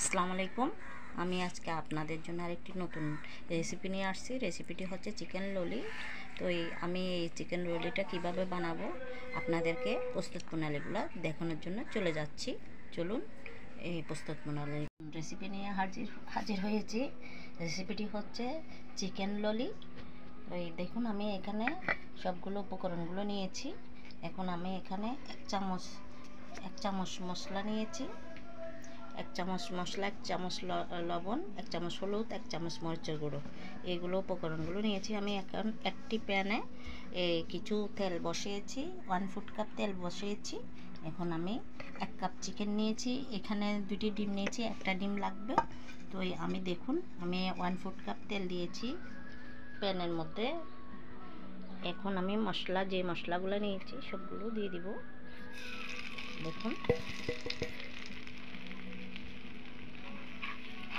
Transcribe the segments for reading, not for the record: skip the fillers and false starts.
আসসালামু আলাইকুম। আমি আজকে আপনাদের জন্য আরেকটি নতুন রেসিপি নিয়ে আসছি। রেসিপিটি হচ্ছে চিকেন ললি। তো আমি এই চিকেন ললিটা কিভাবে বানাবো আপনাদেরকে প্রস্তুত প্রণালীগুলো দেখানোর জন্য চলে যাচ্ছি। চলুন এই প্রস্তুত প্রণালী রেসিপি নিয়ে হাজির হয়েছি। রেসিপিটি হচ্ছে চিকেন ললি। তো দেখুন আমি এখানে সবগুলো উপকরণগুলো নিয়েছি। এখন আমি এখানে এক চামচ মশলা নিয়েছি, এক চামচ মশলা, এক চামচ লবণ, এক চামচ হলুদ, এক চামচ মরিচের গুঁড়ো, এইগুলো উপকরণগুলো নিয়েছি। আমি এখন একটি প্যানে কিছু তেল বসিয়েছি, 1/4 কাপ তেল বসিয়েছি। এখন আমি 1 কাপ চিকেন নিয়েছি, এখানে 2টি ডিম নিয়েছি, একটা ডিম লাগবে। তো আমি দেখুন আমি 1/4 কাপ তেল দিয়েছি প্যানের মধ্যে। এখন আমি যে মশলাগুলো নিয়েছি সবগুলো দিয়ে দিব। দেখুন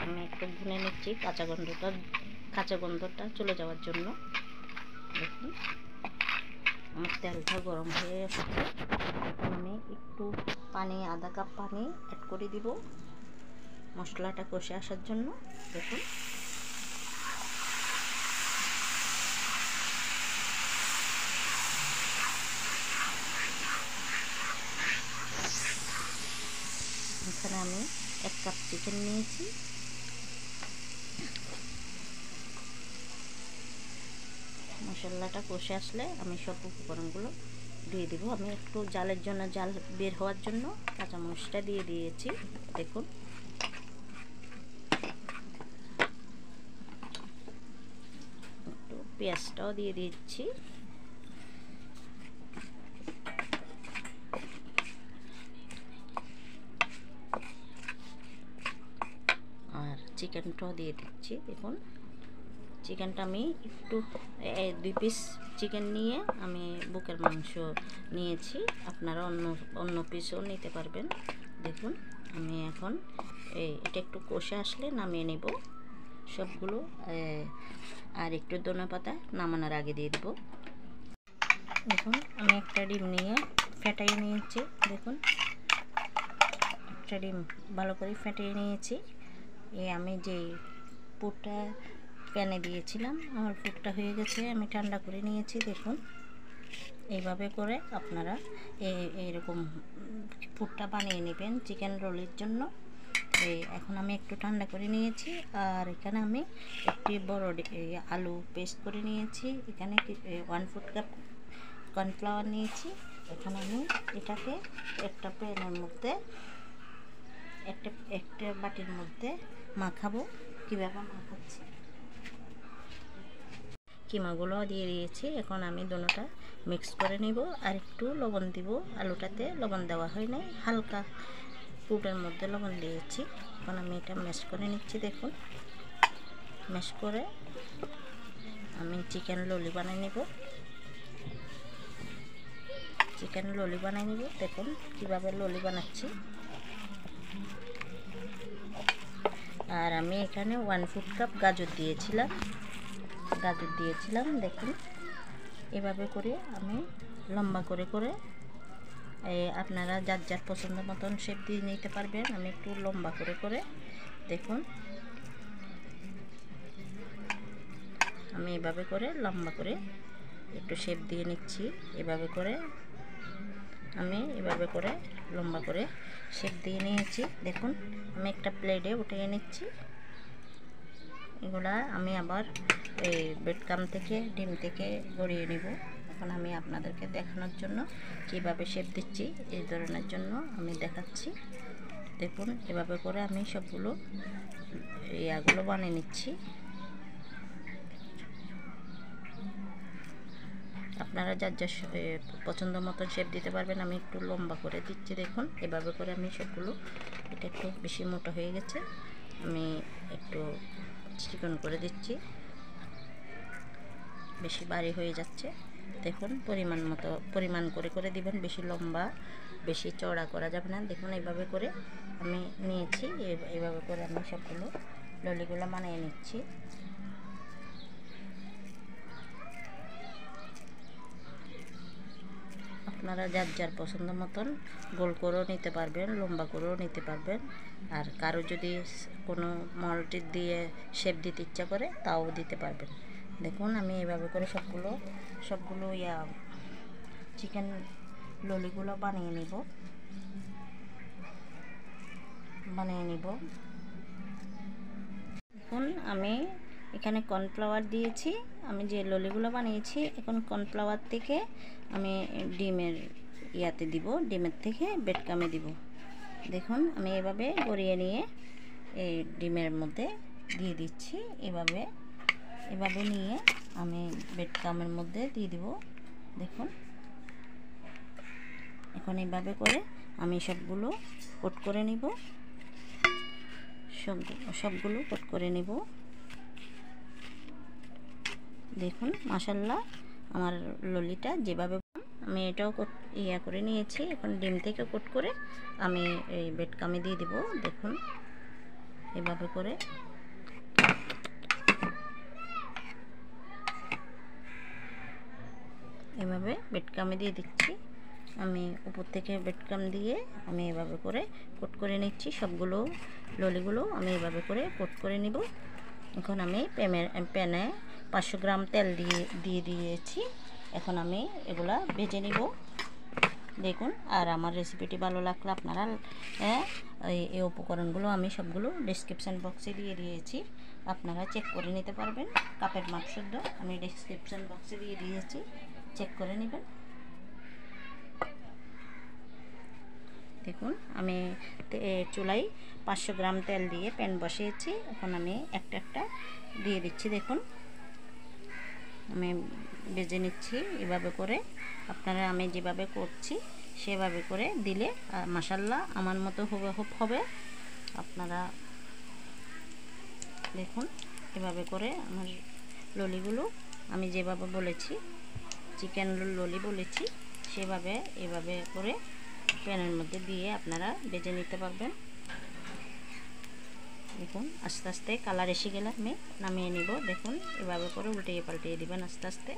আমি একটু ভুনে নিচ্ছি কাঁচা গন্ধটা চলে যাওয়ার জন্য। দেখুন আমার তেলটা গরম হয়ে এসেছে। এখন আমি একটু আধা কাপ পানি অ্যাড করে দিব মশলাটা কষে আসার জন্য। দেখুন এখানে আমি 1 কাপ চিকেন নিয়েছি। মশলাটা কষে আসলে আমি সব উপকরণগুলো দিয়ে দিব। আমি একটু জাল বের হওয়ার জন্য কাঁচামরিচটা দিয়ে দিয়েছি। দেখুন একটু পেঁয়াজটাও দিয়ে দিচ্ছি। আর চিকেনটাও দিয়ে দিচ্ছি। দেখুন চিকেনটা আমি একটু 2 পিস চিকেন নিয়ে আমি বুকের মাংস নিয়েছি, আপনারা অন্য পিসও নিতে পারবেন। দেখুন আমি এখন এটা একটু কষে আসলে নামিয়ে নেব সবগুলো। আর একটু ধনেপাতা নামানোর আগে দিয়ে দেব। দেখুন আমি একটা ডিম নিয়ে ফেটাইয়ে নিয়েছি। দেখুন একটা ডিম ভালো করে ফেটিয়ে নিয়েছি। আমি যে পুরটা প্যানে দিয়েছিলাম, আমার পুরটা হয়ে গেছে, আমি ঠান্ডা করে নিয়েছি। দেখুন এইভাবে করে আপনারা এইরকম পুরটা বানিয়ে নেবেন চিকেন রোলের জন্য। এখন আমি একটু ঠান্ডা করে নিয়েছি। আর এখানে আমি একটি বড় আলু পেস্ট করে নিয়েছি। এখানে 1/4 কাপ কর্নফ্লাওয়ার নিয়েছি। এখন আমি এটাকে একটা প্যানের মধ্যে একটা বাটির মধ্যে মাখাবো। কীভাবে মাখাচ্ছি, কিমাগুলো দিয়ে দিয়েছি। এখন আমি দুটোটা মিক্স করে নিব। আর একটু লবণ দিব, আলুটাতে লবণ দেওয়া হয় নাই, হালকা পুরের মধ্যে লবণ দিয়েছি। এখন আমি এটা ম্যাশ করে নিচ্ছি। দেখুন ম্যাশ করে আমি চিকেন ললি বানিয়ে নিব। দেখুন কিভাবে ললি বানাচ্ছি। আর আমি এখানে 1/4 কাপ গাজর দিয়েছিলাম। দেখুন এভাবে করে আমি লম্বা করে আপনারা যার পছন্দ মতন শেপ দিয়ে নিতে পারবেন। আমি একটু লম্বা করে দেখুন আমি এভাবে করে লম্বা করে একটু শেপ দিয়ে নিচ্ছি। আমি এভাবে করে লম্বা করে শেপ দিয়ে নিয়েছি। দেখুন আমি একটা প্লেটে উঠিয়ে নিচ্ছি। এগুলা আমি আবার এই ব্রেডক্রাম থেকে ডিম থেকে গড়িয়ে নিব। এখন আমি আপনাদেরকে দেখানোর জন্য কিভাবে শেপ দিচ্ছি এই ধরনের জন্য আমি দেখাচ্ছি। দেখুন এভাবে করে আমি সবগুলো বানিয়ে নিচ্ছি। আপনারা যার পছন্দ মতো শেপ দিতে পারবেন। আমি একটু লম্বা করে দিচ্ছি। দেখুন এভাবে করে আমি সবগুলো, এটা একটু বেশি মোটা হয়ে গেছে, আমি একটু চিকন করে দিচ্ছি, বেশি ভারী হয়ে যাচ্ছে। দেখুন পরিমাণ করে দিবেন, বেশি লম্বা বেশি চওড়া করা যাবে না। দেখুন এইভাবে করে আমি নিয়েছি। এইভাবে করে আমি সবগুলো ললিগুলো বানিয়ে নিচ্ছি। আপনারা যার যার পছন্দ মতন গোল করেও নিতে পারবেন, লম্বা করেও নিতে পারবেন। আর কারো যদি কোনো মলটি দিয়ে শেপ দিতে ইচ্ছা করে তাও দিতে পারবেন। দেখুন আমি এভাবে করে সবগুলো চিকেন ললিগুলো বানিয়ে নিব। এখন আমি এখানে কর্নফ্লাওয়ার দিয়েছি। আমি যে ললিগুলো বানিয়েছি এখন কর্নফ্লাওয়ার থেকে আমি ডিমের ডিমের থেকে বেডকামে দিব। দেখুন আমি এভাবে গড়িয়ে নিয়ে এই ডিমের মধ্যে দিয়ে দিচ্ছি। এভাবে নিয়ে আমি বেডকামের মধ্যে দিয়ে দিব। দেখুন এখন এইভাবে করে আমি সবগুলো কোট করে নিব। সবগুলো কোট করে নিব। দেখুন মাশাআল্লাহ আমার ললিটা যেভাবে আমি এটাও করে নিয়েছি। এখন ডিম থেকে কোট করে আমি এই বেডকামে দিয়ে দিব। দেখুন এভাবে করে বেডকামে দিয়ে দিচ্ছি। আমি উপর থেকে বেডকাম দিয়ে আমি এভাবে করে কোট করে নিচ্ছি। সবগুলো ললিগুলো আমি এভাবে করে কোট করে নিব। এখন আমি প্যানে 500 গ্রাম তেল দিয়ে দিয়েছি। এখন আমি এগুলা ভেজে নিব। দেখুন আর আমার রেসিপিটি ভালো লাগলে আপনারা এই উপকরণগুলো আমি সবগুলো ডেসক্রিপশন বক্সে দিয়ে দিয়েছি, আপনারা চেক করে নিতে পারবেন। কাপের মাপ শুদ্ধ আমি ডেসক্রিপশন বক্সে দিয়ে দিয়েছি, চেক করে নেবেন। দেখুন আমি চুলায় 500 গ্রাম তেল দিয়ে প্যান বসিয়েছি। এখন আমি একটা দিয়ে দিচ্ছি। দেখুন আমি ভেজে নিচ্ছি এভাবে করে। আপনারা আমি যেভাবে করছি সেভাবে করে দিলে মাশাআল্লাহ আমার মতো হবে। আপনারা দেখুন এভাবে করে আমার ললিগুলো আমি যেভাবে বলেছি, চিকেন ললি বলেছি, এভাবে করে প্যানের মধ্যে দিয়ে আপনারা ভেজে নিতে পারবেন। দেখুন আস্তে আস্তে কালার এসে গেলে আমি নামিয়ে নিব। দেখুন এভাবে করে উল্টিয়ে পাল্টিয়ে দিবেন আস্তে আস্তে।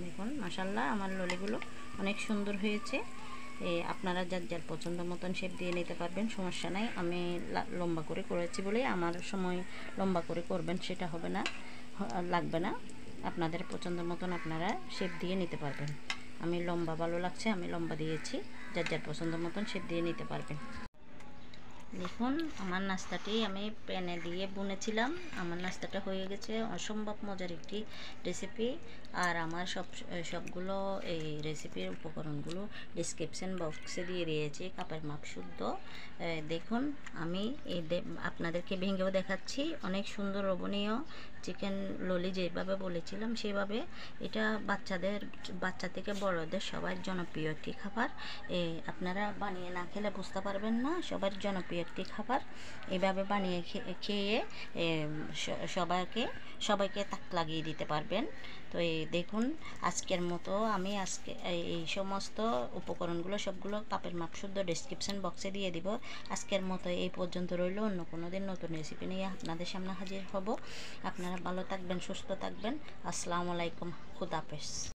দেখুন মাশাআল্লাহ আমার ললিগুলো অনেক সুন্দর হয়েছে। আপনারা যার যার পছন্দ মতন শেপ দিয়ে নিতে পারবেন, সমস্যা নাই। আমি লম্বা করে করেছি বলে আমার সময় লম্বা করে করবেন সেটা লাগবে না। আপনাদের পছন্দ মতন আপনারা শেপ দিয়ে নিতে পারবেন। আমি লম্বা ভালো লাগছে, আমি লম্বা দিয়েছি। যার যার পছন্দ মতন শেপ দিয়ে নিতে পারবেন। দেখুন আমার নাস্তাটি আমি প্যানে দিয়ে বুনেছিলাম। আমার নাস্তাটা হয়ে গেছে। অসম্ভব মজার একটি রেসিপি। আর আমার সবগুলো এই রেসিপির উপকরণগুলো ডেসক্রিপশন বক্সে দিয়ে দিয়েছি, কাপের মাপ শুদ্ধ। দেখুন আমি আপনাদেরকে ভেঙেও দেখাচ্ছি। অনেক সুন্দর লোভনীয় চিকেন ললি যেভাবে বলেছিলাম সেভাবে। এটা বাচ্চা থেকে বড়দের সবার জনপ্রিয় একটি খাবার। আপনারা বানিয়ে না খেলে বুঝতে পারবেন না, সবার জনপ্রিয় একটি খাবার। এভাবে বানিয়ে খেয়ে সবাইকে তাক লাগিয়ে দিতে পারবেন। তো দেখুন আজকের মতো আমি এই সমস্ত উপকরণগুলো সবগুলো কাপের মাপ শুদ্ধ ডেসক্রিপশন বক্সে দিয়ে দিব। আজকের মতো এই পর্যন্ত রইল। অন্য কোনো দিন নতুন রেসিপি নিয়ে আপনাদের সামনে হাজির হব। আপনারা ভালো থাকবেন, সুস্থ থাকবেন। আসসালামু আলাইকুম, খুদা হাফেজ।